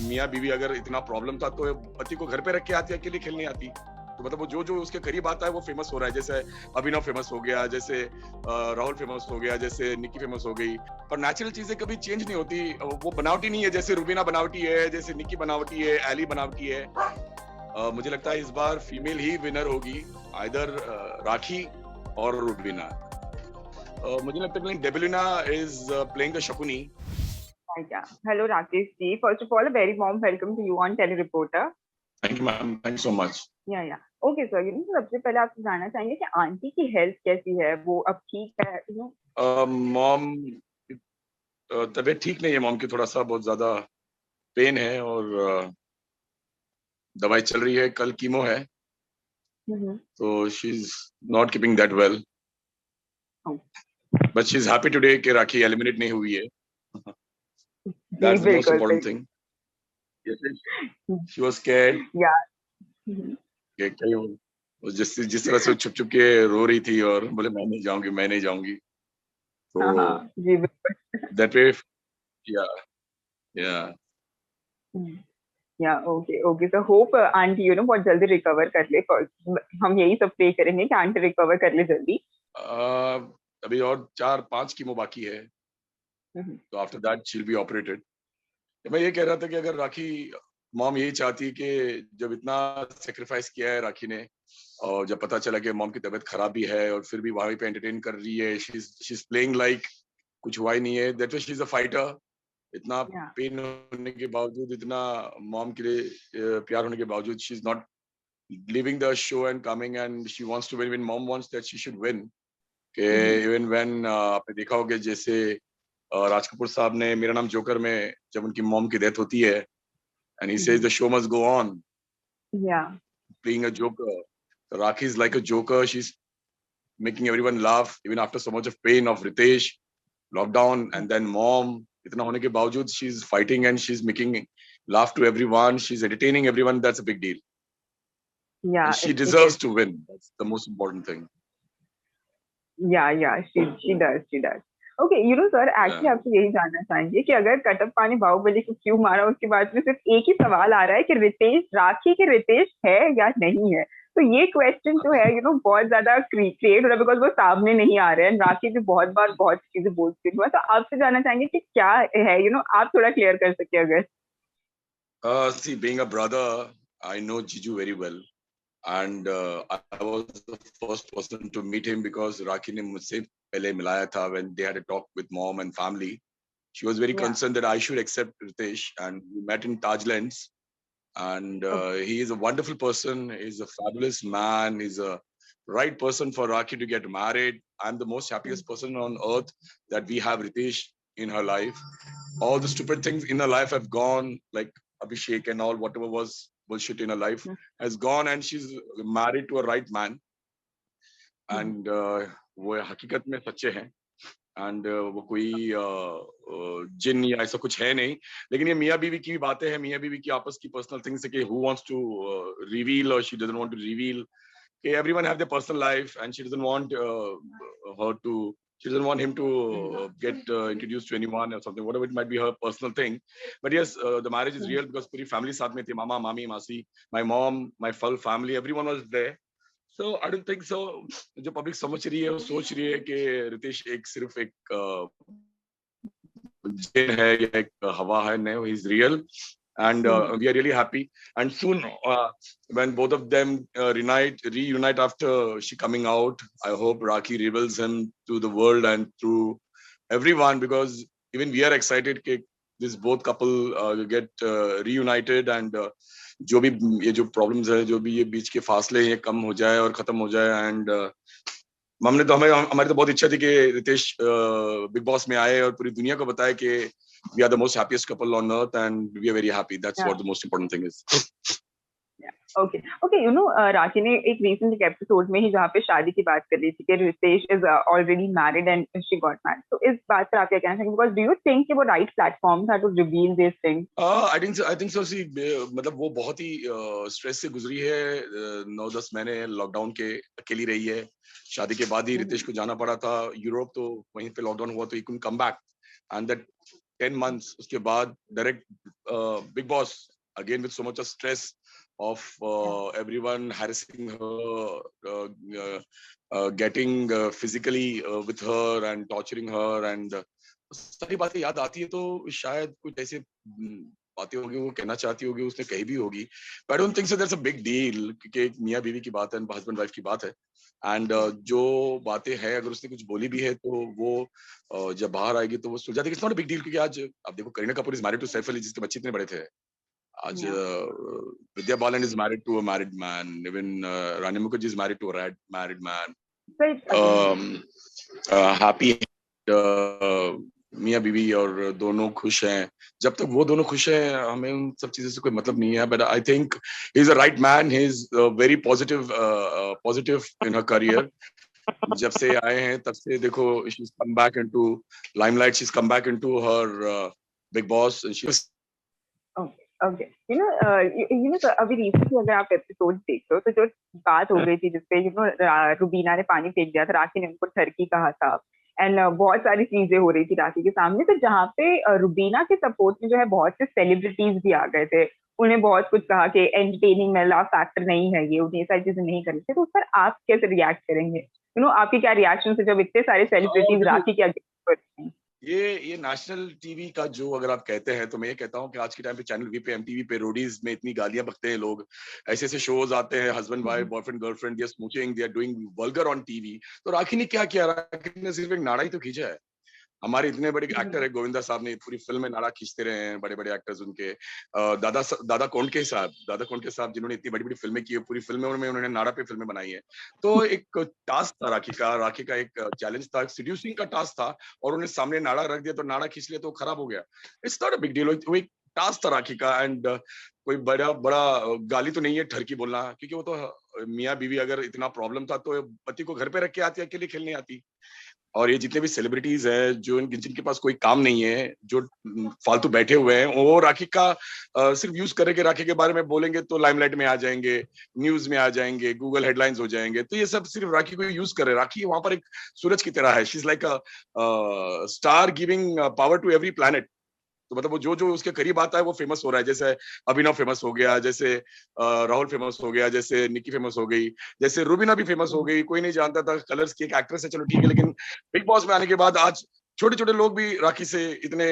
मियाँ बीवी अगर इतना प्रॉब्लम था तो पति को घर पे रख के आती, अकेले खेलने आती। तो मतलब वो जो जो उसके करीब आता है वो फेमस हो रहा है। जैसे अभिनव फेमस हो गया, जैसे राहुल फेमस हो गया, जैसे निक्की फेमस हो गई। पर नेचुरल चीजें कभी चेंज नहीं होती, वो बनावटी नहीं है। जैसे रुबीना बनावटी है, जैसे निक्की बनावटी है, एली बनावटी है। मुझे लगता है इस बार फीमेल ही विनर होगी, आइदर राखी और रुबीना। मुझे लगता है Debolina is playing the Shakuni. Yeah. Hello, Rakesh ji. First of all, a very warm welcome to you on Telereporter. Thank you ma'am, thank you so much. या ओके सर, सबसे पहले आपसे जानना चाहेंगे कि आंटी की हेल्थ कैसी है, वो अब ठीक है? मॉम तबीयत ठीक नहीं है। मॉम की थोड़ा सा बहुत ज्यादा पेन है और दवाई चल रही है। कल कीमो है, तो she is not keeping that well, but she is happy today कि राखी एलिमिनेट नहीं हुई है। जी दैट्स द मोस्ट बिल्कुल इम्पोर्टेंट बिल्कुल। थिंग। शी वाज स्कैर्ड या कि कहीं वो जिस जिस तरह से छुप छुप के रो रही थी और बोले मैं नहीं जाऊंगी, मैं नहीं जाऊंगी। हाँ हाँ तो जी बिल्कुल। दैट वे, या या या okay okay, so hope aunty बहुत जल्दी रिकवर कर ले। हम यही सब प्रे करेंगे कि आंटी रिकवर कर ले जल्दी। अभी और 4-5 कीमो बाकी है, तो after that she will be operated. मैं ये कह रहा था कि अगर राखी मॉम यही चाहती कि जब इतना सेक्रीफाइस किया है राखी ने, और जब पता चला कि मॉम की तबीयत खराब भी है और फिर भी वहां पे एंटरटेन कर रही है, शी इज प्लेइंग लाइक कुछ हुआ ही नहीं है। That we she is a fighter. इतना या पेन होने के बावजूद, इतना मॉम के लिए प्यार होने के बावजूद, she is not leaving the show and coming, and she wants to win. When mom wants that, she should win. कि इवन व्हेन आपने देखा होगा जैसे राज कपूर साहब ने मेरा नाम जोकर में जब उनकी मॉम की डेथ होती है, and he says the show must go on, या playing a joker. So Rakhi is like a joker. She's making everyone laugh even after so much of pain of Ritesh, lockdown, and then mom. इतना होने के बावजूद she's fighting and she's making laugh to everyone. She's entertaining everyone. That's a big deal, या and she it deserves is. to win. That's the most important thing. या she does. Okay, sir, actually Yeah. आपसे यही जानना चाहेंगे कि अगर कटप्पा ने बाहुबली को क्यों मारा, उसके बाद में सिर्फ एक ही सवाल आ रहा है कि रितेश, राखी के रितेश है या नहीं है। तो ये क्वेश्चन जो है बहुत ज्यादा क्रिएट हो रहा है, बिकॉज वो सामने नहीं आ रहे हैं। राखी भी बहुत बार बहुत चीजें बोल चुकी है, तो आपसे जानना चाहेंगे कि क्या है, आप थोड़ा क्लियर कर सके अगर। See, being a brother, I know Jiju very well, and I was the first person to meet him because Rakhi ने मुझसे पहले मिलाया था when they had a talk with mom and family. She was very या concerned that I should accept Ritesh, and we met in Tajlands. And he is a wonderful person. He's a fabulous man. He's a right person for Rakhi to get married. I'm the most happiest person on earth that we have Ritesh in her life. All the stupid things in her life have gone, like Abhishek and all, whatever was bullshit in her life has gone, and she's married to a right man. And वो हकीकत में सच्चे हैं, and वो कोई जिन या ऐसा कुछ है नहीं। लेकिन ये मियाँ बीवी की भी बातें हैं, मियाँ बीवी की आपस की पर्सनल थिंग्स है कि हु वांट्स टू रिवील और she doesn't want to reveal. कि everyone have their personal life and she doesn't want her to, she doesn't want him to get introduced to anyone or something, whatever it might be her personal thing. But yes, the marriage is real because पूरी family साथ में थी, मामा मामी मासी, my mom, my full family, everyone was there. So I don't think so जो public समझ रही है वो सोच रही है कि रितेश एक सिर्फ एक जिन है या एक हवा है। नहीं, he is real, and we are really happy. And soon, when both of them reunite after she coming out, I hope Rakhi reveals him to the world and to everyone, because even we are excited that this both couple get reunited, and जो भी ये जो problems है, जो भी ये बीच के फासले हैं, ये कम हो जाए और खत्म हो जाए। एंड हमने तो हमें हमारी तो बहुत इच्छा थी कि रितेश बिग बॉस में आए और पूरी दुनिया को बताए कि we are the most happiest couple on earth and we are very happy. That's what the most important thing is. Okay okay, Rakhi ने एक रिसेंट एक एपिसोड में ही जहाँ पे शादी की बात कर रही थी कि Ritesh is already married and she got married, तो इस बात पर आप क्या कहना चाहेंगे? बिकॉज डू यू थिंक कि वो राइट प्लेटफॉर्म था to reveal this thing? I think so see, मतलब वो बहुत ही स्ट्रेस से गुजरी है। 9-10 महीने लॉकडाउन के अकेली रही है। शादी के बाद ही रितेश को जाना पड़ा था यूरोप, तो वहीं पे लॉकडाउन हुआ तो he couldn't come back, and that 10 months उसके बाद direct big boss again with so much of stress of everyone harassing her, getting physically with her and torturing her and सारी बातें याद आती है तो शायद कुछ ऐसे बातें होगी वो कहना चाहती होगी, उसने कही भी होगी, but I don't think so there's a big deal क्योंकि एक मियाँ बीवी की बात है, हस्बैंड वाइफ की बात है एंड जो बातें हैं अगर उसने कुछ बोली भी है तो वो जब बाहर आएगी तो वो सुलझा देगी, it's not a big deal क्योंकि आज आप देखो Kareena Kapoor is married to Saif Ali जिसके बच्चे इतने बड़े थे, आज Vidya Balan is married to a married man. Even Rani Mukherjee is married to a married man. Happy मियाँ बीवी और दोनों खुश हैं. जब तक वो दोनों खुश हैं हमें उन सब चीजों से कोई मतलब नहीं है. But I think he's a right man. He's very positive in her career. जब से आए हैं तब से देखो she's come back into limelight. She's come back into her Big Boss. And she's Okay. So अभी रिसेंटली अगर आप एपिसोड देख लो तो जो बात हो गई थी जिसपे रुबीना ने पानी फेंक दिया था, राखी ने उनको ठरकी कहा था एंड बहुत सारी चीजें हो रही थी राखी के सामने, तो जहाँ पे रुबीना के सपोर्ट में जो है बहुत से सेलिब्रिटीज भी आ गए थे, उन्हें बहुत कुछ कहा कि एंटरटेनिंग में फैक्टर नहीं है ये, उन्हें सारी चीजें नहीं करनी थी, तो उस पर आप कैसे रिएक्ट करेंगे? आपके क्या रिएक्शन है जब इतने सारे सेलिब्रिटीज राखी के अगेंस्ट करते हैं? ये नेशनल टीवी का जो अगर आप कहते हैं तो मैं ये कहता हूँ कि आज के टाइम पे चैनल वी पे एमटीवी पे रोडीज में इतनी गालियां बकते हैं लोग, ऐसे ऐसे शोज आते हैं husband wife boyfriend girlfriend they are smooching they are doing vulgar on TV, तो राखी ने क्या किया? राखी ने सिर्फ एक नाड़ा ही तो खींचा है. हमारे इतने बड़े एक्टर है गोविंदा साहब ने पूरी फिल्म में नाड़ा खींचते रहे हैं, बड़े बड़े एक्टर्स उनके दादा कोंडके साहब जिन्होंने इतनी बड़ी बड़ी फिल्में की है, पूरी फिल्में में उन्होंने नाड़ा पे फिल्में बनाई है. तो एक टास्क था राखी का एक चैलेंज था, सीड्यूसिंग का टास्क था और उन्हें सामने नाड़ा रख दिया तो नाड़ा खींच लिया तो खराब हो गया. It's not a big deal, वो एक टास्क था राखी का एंड कोई बड़ा गाली तो नहीं है ठरकी बोलना, क्योंकि वो तो मियाँ बीवी अगर इतना प्रॉब्लम था तो पति को घर पे रख के आती, अकेले खेलने आती. और ये जितने भी सेलिब्रिटीज हैं जो जिनके पास कोई काम नहीं है, जो फालतू बैठे हुए हैं, वो राखी का सिर्फ यूज करके राखी के बारे में बोलेंगे तो लाइमलाइट में आ जाएंगे, न्यूज में आ जाएंगे, गूगल हेडलाइंस हो जाएंगे. तो ये सब सिर्फ राखी को यूज कर रहे हैं. राखी वहां पर एक सूरज की तरह है. She is like a star giving power to every planet. तो मतलब वो जो उसके करीब आता है वो फेमस हो रहा है. जैसे अभिनव फेमस हो गया, जैसे राहुल फेमस हो गया, जैसे निक्की फेमस हो गई, जैसे रूबीना भी फेमस हो गई. कोई नहीं जानता था कलर्स की एक एक्ट्रेस है, चलो ठीक है, लेकिन बिग बॉस में आने के बाद आज छोटे छोटे लोग भी राखी से इतने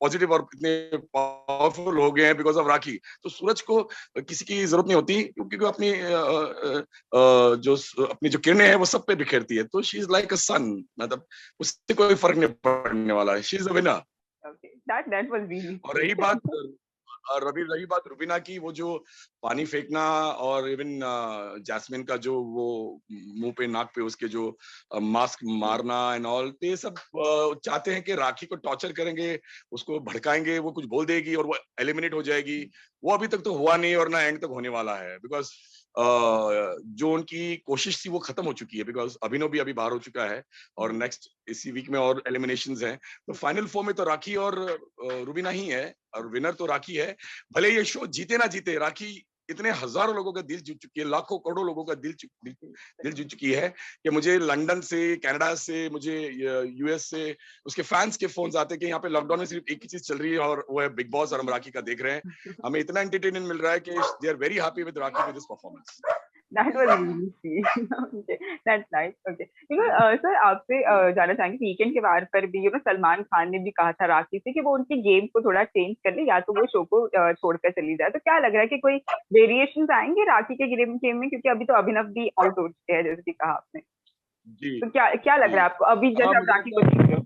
पॉजिटिव और इतने पावरफुल हो गए हैं बिकॉज ऑफ राखी. तो सूरज को किसी की जरूरत नहीं होती क्योंकि वो अपनी अपनी जो किरणें हैं वो सब पे बिखेरती है. तो शी इज लाइक अ सन, मतलब उससे कोई फर्क नहीं पड़ने वाला है. She is a winner. Okay, that was really. और रही बात रुबीना की, वो जो पानी फेंकना और इवन जैस्मिन का जो वो मुंह पे नाक पे उसके जो मास्क मारना एंड ऑल, तो ये सब चाहते हैं कि राखी को टॉर्चर करेंगे, उसको भड़काएंगे, वो कुछ बोल देगी और वो एलिमिनेट हो जाएगी. वो अभी तक तो हुआ नहीं और ना एंड तक होने वाला है बिकॉज जो उनकी कोशिश थी वो खत्म हो चुकी है बिकॉज अभिनव भी अभी बाहर हो चुका है और नेक्स्ट इसी वीक में और एलिमिनेशंस हैं. तो फाइनल फोर में तो राखी और रुबीना ही है और विनर तो राखी है. भले ये शो जीते ना जीते, राखी इतने हजारों लोगों का दिल जीत चुकी है, लाखों करोड़ों लोगों का दिल जीत चुकी है कि मुझे लंदन से, कनाडा से, मुझे यूएस से उसके फैंस के फोन्स आते हैं कि यहाँ पे लॉकडाउन में सिर्फ एक ही चीज चल रही है और वो है बिग बॉस और हम राखी का देख रहे हैं. हमें इतना एंटरटेनमेंट मिल रहा है कि they are very happy with Rakhi with this performance. That was really sweet. Okay, that's nice. Okay, sir, आपसे जानना चाहेंगे वीकेंड के बार पर भी सलमान खान ने भी कहा था राखी से कि वो उनकी गेम को थोड़ा चेंज कर ले या तो वो शो को छोड़कर चली जाए. तो क्या लग रहा है कि कोई वेरिएशंस आएंगे राखी के गेम में, क्योंकि अभी तो अभिनव भी आउट हो चुके हैं जैसे कि कहा आपने. जी. तो क्या लग रहा है आपको अभी जैसे आप राखी को देख रहे हो?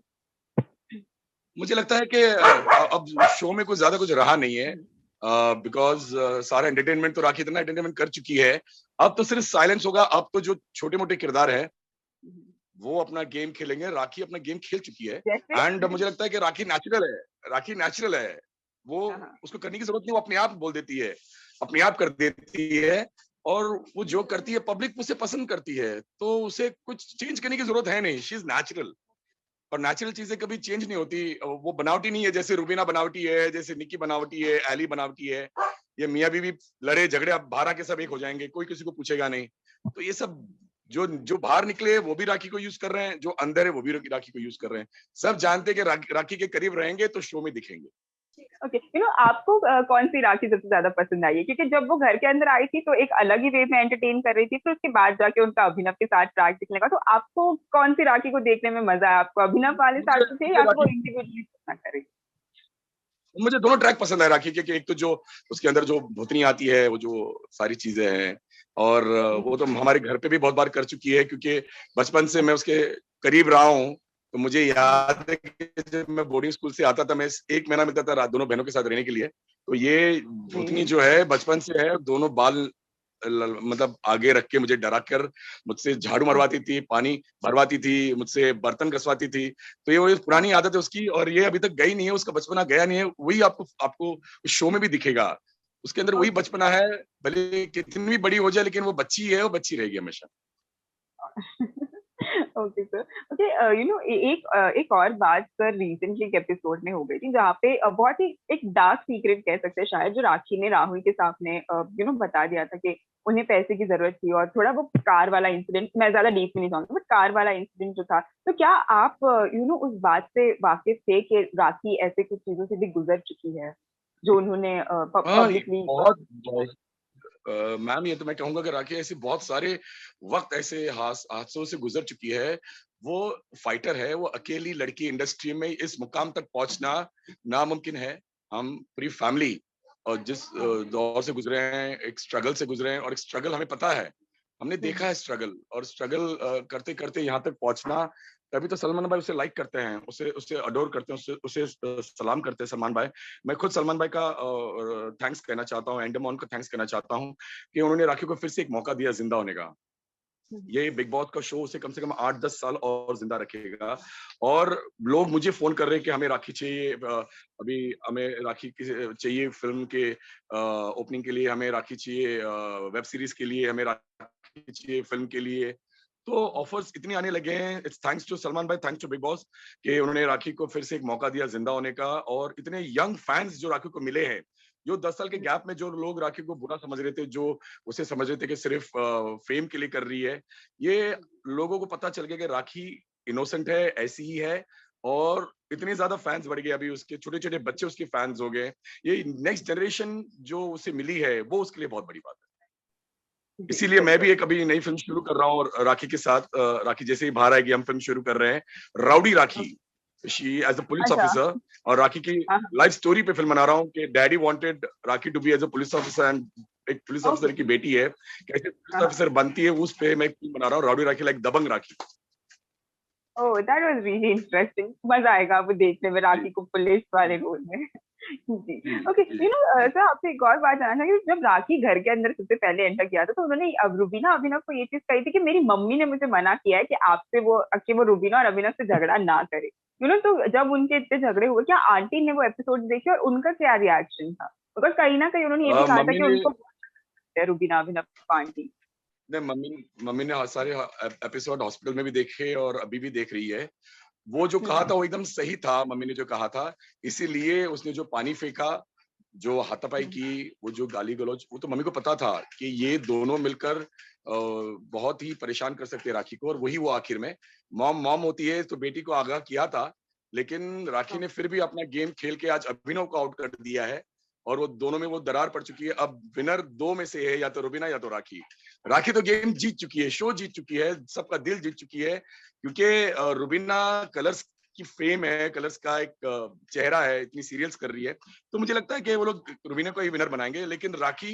मुझे लगता है कि अब शो में कुछ ज्यादा कुछ रहा नहीं है बिकॉज सारा एंटरटेनमेंट तो राखी इतना एंटरटेनमेंट कर चुकी है. अब तो सिर्फ साइलेंस होगा. अब तो जो छोटे मोटे किरदार है वो अपना गेम खेलेंगे. राखी अपना गेम खेल चुकी है एंड मुझे लगता है कि राखी नेचुरल है. वो उसको करने की जरूरत नहीं, वो अपने आप बोल देती है, अपने आप कर देती है और वो जो करती है पब्लिक उसे पसंद करती है. तो उसे कुछ चेंज करने की जरूरत है नहीं. शी इज नेचुरल और नेचुरल चीजें कभी चेंज नहीं होती. वो बनावटी नहीं है. जैसे रुबीना बनावटी है, जैसे निक्की बनावटी है, एली बनावटी है, ये मियाँ बीवी लड़े झगड़े अब बाहर आके सब एक हो जाएंगे, कोई किसी को पूछेगा नहीं. तो ये सब जो बाहर निकले वो भी राखी को यूज कर रहे हैं, जो अंदर है वो भी राखी को यूज कर रहे हैं। सब जानते हैं कि राखी के करीब रहेंगे तो शो में दिखेंगे। ओके, आपको कौन सी राखी सबसे ज्यादा पसंद आई है? क्योंकि जब वो घर के अंदर आई थी तो एक अलग ही वे में एंटरटेन कर रही थी, फिर उसके बाद जाके उनका अभिनव के साथ ट्रैक दिखने लगा। तो आपको कौन सी राखी को देखने में मजा आया? आपको अभिनव वाले साथ मुझे से मुझे या फिर वो राखी इंडिविजुअली पसंद कर रही? मुझे दोनों ट्रैक पसंद है राखी के, कि एक तो जो उसके अंदर जो भूतनी आती है, वो जो सारी चीजें हैं, और वो तो हमारे घर पे भी बहुत बार कर चुकी है, क्योंकि बचपन से मैं उसके करीब रहा हूँ। तो मुझे याद है कि जब मैं बोर्डिंग स्कूल से आता था, मैं 1 महीना मिलता था दोनों बहनों के साथ रहने के लिए। तो ये भूतनी जी। जो है बचपन से है, दोनों बाल मतलब आगे रख के मुझे डरा कर मुझसे झाड़ू मरवाती थी, पानी भरवाती थी, मुझसे बर्तन घसवाती थी। तो ये वो पुरानी आदत है उसकी, और ये अभी तक गई नहीं है, उसका बचपना गया नहीं है। वही आपको आपको उस शो में भी दिखेगा, उसके अंदर वही ओके। बचपना है। भले कितनी भी बड़ी हो जाए, लेकिन वो बच्ची है, वो बच्ची रहेगी हमेशा। Okay sir. ओके, एक और बात सर रिसेंटली एक एपिसोड में हो गई थी, जहाँ पे बहुत ही एक डार्क सीक्रेट कह सकते हैं शायद, जो राखी ने राहुल के सामने बता दिया था कि उन्हें पैसे की जरूरत थी, और थोड़ा वो कार वाला इंसिडेंट, मैं ज्यादा डीप में नहीं जाऊंगी, बट कार वाला इंसिडेंट जो था, तो क्या आप उस बात से वाकिफ थे कि राखी ऐसे कुछ चीजों से भी गुजर चुकी है जो उन्होंने हाँ, ये पब्लिकली? बहुत मैम, ये तो मैं कहूंगा कि राखी ऐसे बहुत सारे वक्त ऐसे हादसों से गुजर चुकी है। वो फाइटर है, वो अकेली लड़की इंडस्ट्री में इस मुकाम तक पहुंचना नामुमकिन है। हम पूरी फैमिली और जिस दौर से गुजरे हैं, एक स्ट्रगल से गुजरे हैं, और एक स्ट्रगल हमें पता है, हमने देखा है स्ट्रगल, और स्ट्रगल करते करते यहाँ तक पहुंचना। तभी तो सलमान भाई उसे लाइक करते हैं, उसे उसे अडोर करते हैं, उसे सलाम करते हैं सलमान भाई। मैं खुद सलमान भाई का थैंक्स कहना चाहता हूँ, एंडमान को थैंक्स कहना चाहता हूँ कि उन्होंने राखी को फिर से एक मौका दिया जिंदा होने का। ये बिग बॉस का शो उसे कम से कम 8-10 साल और जिंदा रखेगा। और लोग मुझे फोन कर रहे हैं कि हमें राखी चाहिए, अभी हमें राखी चाहिए फिल्म के ओपनिंग के लिए, हमें राखी चाहिए वेब सीरीज के लिए, हमें राखी चाहिए फिल्म के लिए। तो ऑफर्स इतने आने लगे हैं। इट्स थैंक्स टू सलमान भाई, थैंक्स टू बिग बॉस, कि उन्होंने राखी को फिर से एक मौका दिया जिंदा होने का। और इतने यंग फैंस जो राखी को मिले हैं, जो 10 साल के गैप में जो लोग राखी को बुरा समझ रहे थे, जो उसे समझ रहे थे कि सिर्फ फेम के लिए कर रही है, ये लोगों को पता चल गया कि राखी इनोसेंट है, ऐसी ही है। और इतने ज्यादा फैंस बढ़ गए, अभी उसके छोटे छोटे बच्चे उसके फैंस हो गए। ये नेक्स्ट जनरेशन जो उसे मिली है, वो उसके लिए बहुत बड़ी बात है। जी इसीलिए मैं बिल्कुल। भी एक अभी नई फिल्म शुरू कर रहा हूँ, और राखी के साथ राखी जैसे ही बाहर आएगी, हम फिल्म शुरू कर रहे हैं, rowdy Rakhi. She as a police अच्छा। ऑफिसर, और राखी की हाँ। लाइफ स्टोरी पे फिल्म बना रहा हूँ कि daddy wanted Rakhi to be as a police officer, and एक पुलिस ओके। ऑफिसर की बेटी है, कैसे पुलिस हाँ। ऑफिसर बनती है, उस पे मैं एक फिल्म बना रहा हूँ, rowdy Rakhi, like Dabangg Rakhi. Oh, that was really interesting. मजा आएगा आपको देखने में जी राखी को पुलिस वाले रोल में। जी। जी ओके, जी। सर आपसे एक और बात जानना था कि जब राखी घर के अंदर सबसे पहले एंटर किया था, तो उन्होंने अब रुबीना अभिनव को ये चीज कही थी कि मेरी मम्मी ने मुझे मना किया है कि आपसे वो रुबीना और अभिनव से झगड़ा ना करे। तो जब उनके इतने झगड़े हुए, क्या आंटी ने वो एपिसोड देखे और उनका क्या रिएक्शन था? बिकॉज कहीं ना कहीं उन्होंने ये भी कहा था मम्मी कि ने उनको रुबीना अभिनव को आंटी। ने मम्मी मम्मी ने सारे एपिसोड हॉस्पिटल में भी देखे और अभी भी देख रही है। वो जो कहा था वो एकदम सही था, मम्मी ने जो कहा था। इसीलिए उसने जो पानी फेंका, जो हाथापाई की, वो जो गाली गलौज, वो तो मम्मी को पता था कि ये दोनों मिलकर बहुत ही परेशान कर सकते हैं राखी को, और वही वो आखिर में मॉम मॉम होती है, तो बेटी को आगाह किया था। लेकिन राखी ने फिर भी अपना गेम खेल के आज अभिनव को आउट कर दिया है, और वो दोनों में वो दरार पड़ चुकी है। अब विनर दो में से है, या तो रुबीना या तो राखी। राखी तो गेम जीत चुकी है, शो जीत चुकी है, सबका दिल जीत चुकी है, क्योंकि रुबीना कलर्स की फेम है, कलर्स का एक चेहरा है, इतनी सीरियल्स कर रही है। तो मुझे लगता है कि वो लोग रुबीना को ही विनर बनाएंगे। लेकिन राखी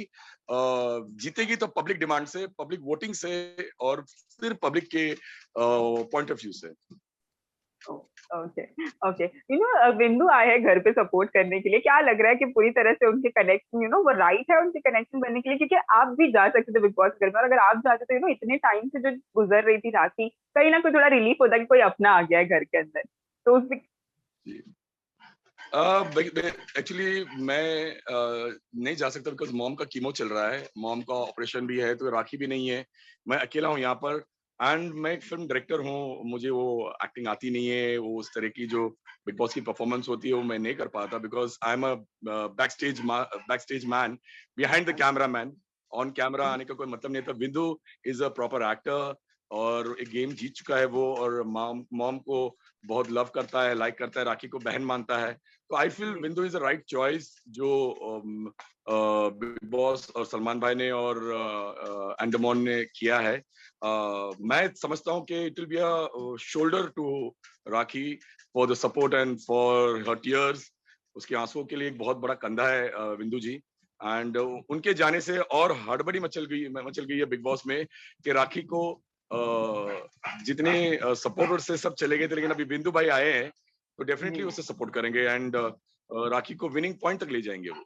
जीतेगी तो पब्लिक डिमांड से, पब्लिक वोटिंग से, और फिर पब्लिक के पॉइंट ऑफ व्यू से। ओके। ओके, बिंदु आए हैं घर पे सपोर्ट करने के लिए। क्या लग रहा है कि पूरी तरह से उनके कनेक्शन, वो राइट है उनके कनेक्शन बनने के लिए? क्योंकि आप भी जा सकते थे बिग बॉस घर में, और अगर आप जाते तो इतने टाइम से जो गुजर रही थी राखी, कहीं ना कोई थोड़ा रिलीफ होता कि कोई अपना आ गया है घर के अंदर। तो उस एक्चुअली मैं नहीं जा सकता, बिकॉज मॉम का कीमो चल रहा है, मॉम का ऑपरेशन भी है, तो राखी भी नहीं है, मैं अकेला हूँ यहाँ पर। एंड मैं एक फिल्म डायरेक्टर हूँ, मुझे वो एक्टिंग आती नहीं है, वो उस तरह की जो बिग बॉस की परफॉर्मेंस होती है वो मैं नहीं कर पाता, because I am a back stage man, behind the camera man. On camera आने का कोई मतलब नहीं था। बिंदु इज अ प्रॉपर एक्टर, और एक गेम जीत चुका है वो, और मॉम को बहुत लव करता है, लाइक करता है, राखी को बहन मानता है। तो आई फील बिंदु इज द राइट चॉइस जो बिग बॉस और सलमान भाई ने और एंडमोन ने किया है। मैं समझता हूँ कि it will be a shoulder to Rakhi for the support and for her tears. उसके आंसुओं के लिए एक बहुत बड़ा कंधा है बिंदु जी। एंड उनके जाने से और हड़बड़ी मचल गई है बिग बॉस में कि राखी को जितने सपोर्टर से सब चले गए थे, लेकिन अभी बिंदु भाई आए हैं तो डेफिनेटली उसे सपोर्ट करेंगे एंड राखी को विनिंग पॉइंट तक ले जाएंगे वो।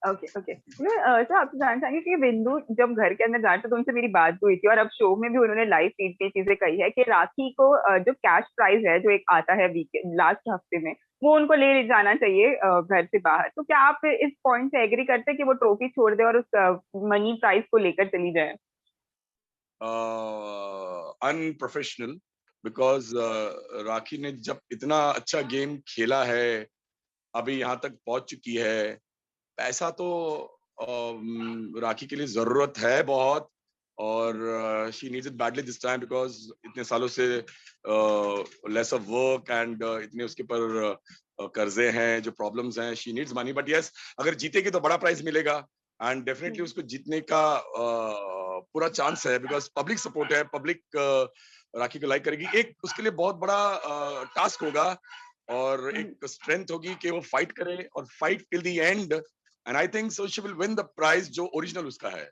ओके ओके सर, आपसे जानना चाहेंगे कि बिंदु जब घर के अंदर जाते तो उनसे मेरी बात हुई थी और अब शो में भी उन्होंने लाइव फीड पे चीजें कही है कि राखी को जो कैश प्राइज है जो एक आता है वीकेंड लास्ट हफ्ते में, वो उनको ले जाना चाहिए घर से बाहर। तो क्या आप इस पॉइंट से एग्री करते हैं कि वो ट्रॉफी छोड़ दे और उस मनी प्राइज को लेकर चली जाए? अनप्रोफेशनल, बिकॉज राखी ने जब इतना अच्छा गेम खेला है, अभी यहाँ तक पहुंच चुकी है, पैसा तो राखी के लिए जरूरत है बहुत, और she needs it badly this time because इतने सालों से लेस ऑफ वर्क एंड इतने उसके पर कर्जे हैं, जो प्रॉब्लम्स हैं, she needs money. But yes, अगर जीतेगी तो बड़ा प्राइज मिलेगा एंड डेफिनेटली उसको जीतने का पूरा चांस है बिकॉज पब्लिक सपोर्ट है, पब्लिक राखी को लाइक करेगी। एक उसके लिए बहुत बड़ा टास्क होगा और एक स्ट्रेंथ होगी कि वो फाइट करे और fight till the end, and I think so she will win the prize जो ओरिजिनल उसका है।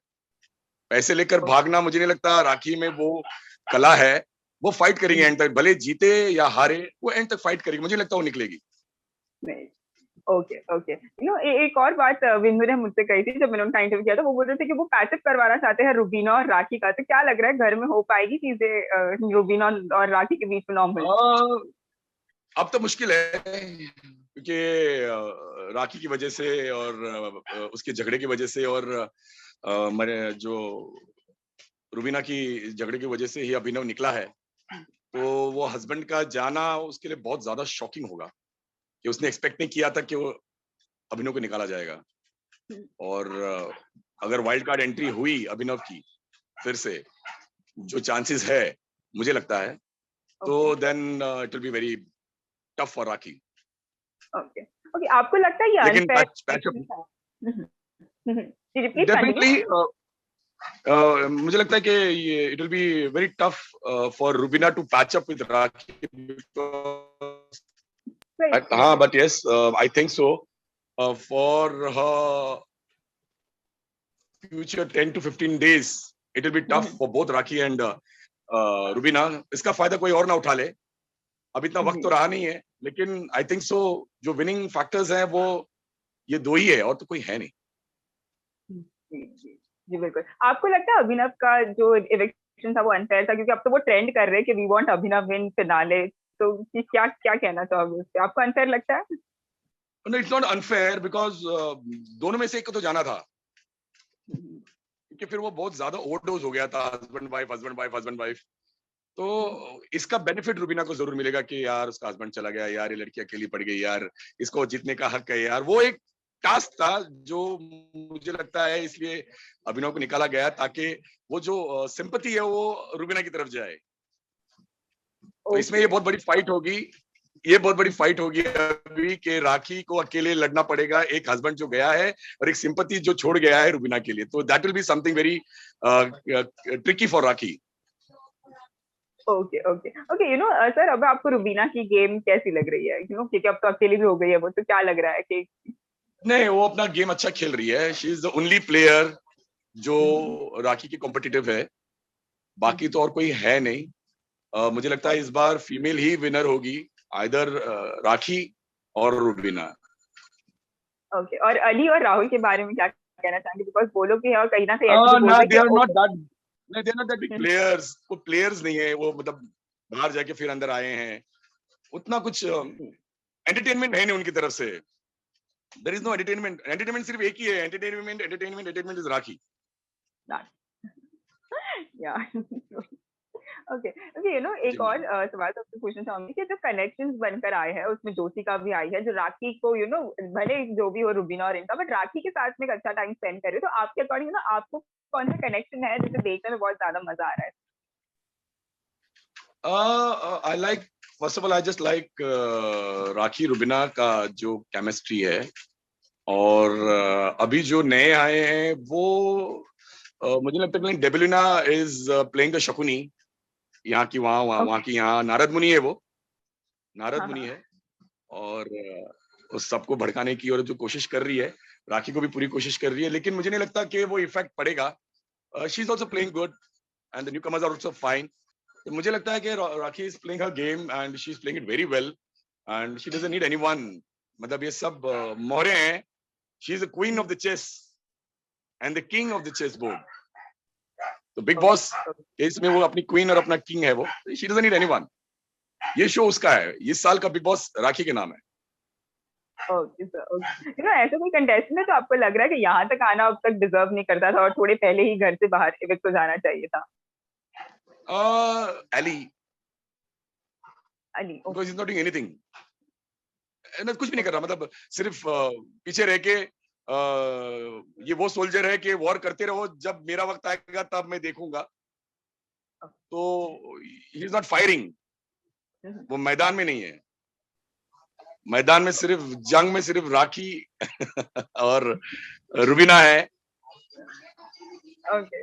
पैसे लेकर भागना मुझे नहीं लगता राखी में वो कला है। वो फाइट करेंगे एंड तक, भले जीते या हारे, वो एंड तक फाइट करेगी, मुझे नहीं लगता वो निकलेगी। नहीं। ओके ओके, एक और बात बिंदु ने मुझसे कही थी जब मैंने उनका इंटरव्यू किया था। वो बोल रहे थे कि वो पैचअप करवाना चाहते हैं रुबीना और राखी का। तो क्या लग रहा है घर में हो पाएगी चीजें रुबीना और राखी के बीच में नॉर्मल? अब तो मुश्किल है क्योंकि राखी की वजह से और उसके झगड़े की वजह से और मेरे जो रुबीना की झगड़े की वजह से ही अभिनव निकला है। तो वो हस्बैंड का जाना उसके लिए बहुत ज्यादा शॉकिंग होगा कि उसने एक्सपेक्ट नहीं किया था कि वो अभिनव को निकाला जाएगा। और अगर वाइल्ड कार्ड एंट्री हुई अभिनव की फिर से, जो चांसेस है मुझे लगता है, तो then it will be very tough for Rakhi. Okay okay, आपको लगता है ये लेकिन अनफेयर था? जी प्लीज कंटिन्यू। डेफिनेटली मुझे लगता है कि ये it will be very tough for Rubina to patch up with Rakhi because हाँ, but yes I think so for her future 10 to 15 days it will be tough for both Rakhi and Rubina। इसका फायदा कोई और ना उठा ले, अब इतना वक्त तो रहा नहीं है, लेकिन आई थिंक सो जो विनिंग फैक्टर्स हैं वो ये दो ही है और तो कोई है नहीं। जी बिल्कुल। आपको लगता है अभिनव का जो इविक्शन था वो अनफेयर था? क्योंकि अब तो वो ट्रेंड कर रहे हैं कि we want Abhinav in finale. तो क्या क्या कहना चाहोगे उससे? आपको अनफेयर लगता है? No, it's not unfair because दोनों में से एक को तो जाना था, क्योंकि फिर वो बहुत ज्यादा ओवरडोज हो गया था, husband wife husband wife husband wife. तो इसका बेनिफिट रुबीना को जरूर मिलेगा कि यार उसका हस्बैंड चला गया, यार ये लड़की अकेली पड़ गई, यार इसको जीतने का हक है यार। वो एक टास्क था जो मुझे लगता है इसलिए अभिनव को निकाला गया, ताकि वो जो सिंपैथी है वो रुबीना की तरफ जाए। तो इसमें ये बहुत बड़ी फाइट होगी, ये बहुत बड़ी फाइट होगी अभी कि राखी को अकेले लड़ना पड़ेगा, एक हस्बैंड जो गया है और एक सिंपैथी जो छोड़ गया है रुबीना के लिए। तो that will be something very tricky for Rakhi. Okay okay okay, sir, अब आपको रुबीना की गेम कैसी लग रही है? क्योंकि अब तो अकेली भी हो गई है वो, तो क्या लग रहा है कि नहीं, वो अपना गेम अच्छा खेल रही है। She is the only player जो राखी की कॉम्पिटिटिव है, बाकी तो और कोई है नहीं। मुझे लगता है इस बार फीमेल ही विनर होगी, आइदर राखी और रुबीना। ओके, और अली और राहुल के बारे में क्या कहना चाहेंगे? बिकॉज बोलो कि और कहीं ना कहीं ऐसे भी बोल रहे दे आर कि नॉट दैट, नहीं they are not that big players. वो प्लेयर्स नहीं है, वो मतलब बाहर जाके फिर अंदर आए हैं, उतना कुछ एंटरटेनमेंट है नहीं उनकी तरफ से। There is no entertainment, entertainment सिर्फ एक ही है, entertainment entertainment entertainment is Rakhi. या ओके ओके, एक और सवाल तो आपसे पूछना चाहूंगी कि जो कनेक्शंस बनकर आए हैं उसमें ज्योतिका भी आई है, जो राखी को भले जो भी हो रुबीना और इनका, बट राखी के साथ में एक अच्छा टाइम स्पेंड करे। तो आपके अकॉर्डिंग आपको कौन सा कनेक्शन है जिसे देखने में बहुत ज्यादा मजा आ रहा है? I like, first of all I just like Rakhi Rubina का जो केमिस्ट्री है, और अभी जो नए आए हैं वो मुझे लगता है कि डेबिलिना इज प्लेइंग द शकुनी, यहाँ की वहाँ वहाँ की यहाँ नारद मुनि है, वो नारद मुनि है, और उस सबको भड़काने की और जो कोशिश कर रही है, राखी को भी पूरी कोशिश कर रही है, लेकिन मुझे नहीं लगता कि वो इफेक्ट पड़ेगा. She is also playing good and the newcomers are also fine. तो मुझे लगता है कि Rakhi is playing her game and she is playing it very well and she doesn't need anyone. मतलब ये सब मोहरे हैं. She is the queen of the chess and the king of the chess board. तो बिग बॉस इसमें वो अपनी queen और अपना किंग है वो. She doesn't need anyone. ये शो उसका है. इस साल का बिग बॉस राखी के नाम है. Okay sir, okay. ऐसा कोई कंटेस्टेंट है तो आपको लग रहा है कि यहाँ तक आना अब तक डिजर्व नहीं करता था और थोड़े पहले ही घर से बाहर इविक्ट हो जाना चाहिए था? एली. Ali. Because he is not doing anything. कुछ भी नहीं कर रहा. मतलब सिर्फ पीछे रह के ये वो सोल्जर है कि वॉर करते रहो, जब मेरा वक्त आएगा तब मैं देखूंगा. तो ही इज नॉट फायरिंग. वो मैदान में नहीं है. मैदान में सिर्फ जंग में सिर्फ राखी और रुबीना है. Okay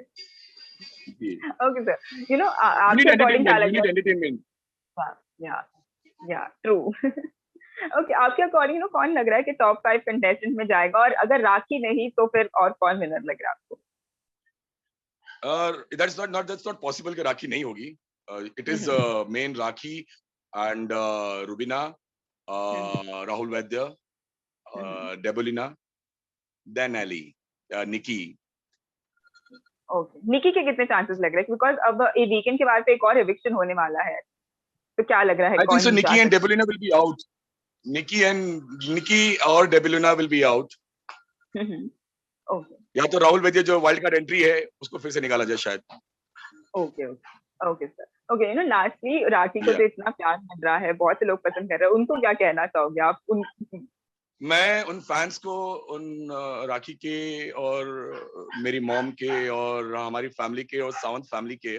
okay sir. आपके अकॉर्डिंग क्या लगता है? एंटरटेनमेंट. या ट्रू. ओके, आपके अकॉर्डिंग कौन लग रहा है कि टॉप 5 कंटेस्टेंट में जाएगा, और अगर राखी नहीं तो फिर और कौन विनर लग रहा है आपको? that's not possible कि राखी नहीं होगी. It is main rakhi and Rubina, Rahul Vaidya, Debolina, then Eli, Nikki. Okay, निकी के कितने चांसेस लग रहे हैं? बिकॉज अब ये वीकेंड के बाद एक और एविक्शन होने वाला है, तो क्या लग रहा है? I think so. Nikki and Debulina will be out. Nikki और Debolina will be out. Okay. या तो राहुल वैद्य जो वाइल्ड कार्ड एंट्री है उसको फिर से निकाला जाए शायद. Okay okay okay sir. Okay, lastly Rakhi को तो इतना प्यार मिल रहा है, बहुत से लोग पसंद कर रहे हैं, उनको क्या कहना चाहोगे आप? मैं उन फैंस को, उन राखी के और मेरी मॉम के और हमारी फैमिली के और सावंत फैमिली के,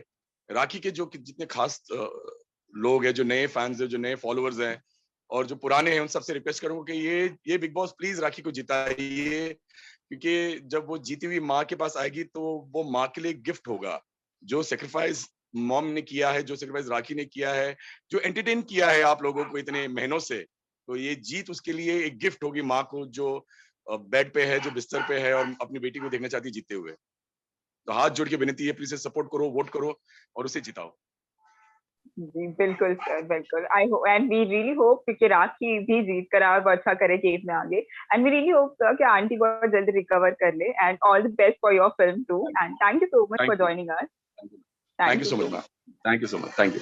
राखी के जो जितने खास लोग हैं, जो नए फैंस हैं, जो नए फॉलोअर्स हैं और जो पुराने हैं, उन सबसे रिक्वेस्ट करूंगा कि ये बिग बॉस प्लीज राखी को जिताइए, क्योंकि जब वो जीती हुई माँ के पास आएगी तो वो माँ के लिए गिफ्ट होगा. जो सेक्रीफाइस मॉम ने किया है, जो सेक्रीफाइस राखी ने किया है, जो एंटरटेन किया है आप लोगों को इतने महीनों से, तो ये जीत उसके लिए एक गिफ्ट होगी माँ को, जो बेड पे है, जो बिस्तर पे है और अपनी बेटी को देखना चाहती है जीतते हुए. तो हाथ जोड़ के विनती है, प्लीज सपोर्ट करो, वोट करो और उसे जिताओ. जी बिल्कुल सर, बिल्कुल. I hope and we really hope कि राखी भी जीत कर और अच्छा करे गेम में आगे. And we really hope sir कि आंटी बहुत जल्दी रिकवर कर ले. And all the best for your film too. And thank you so much for joining us. Thank you so much. Thank you so much. Thank you.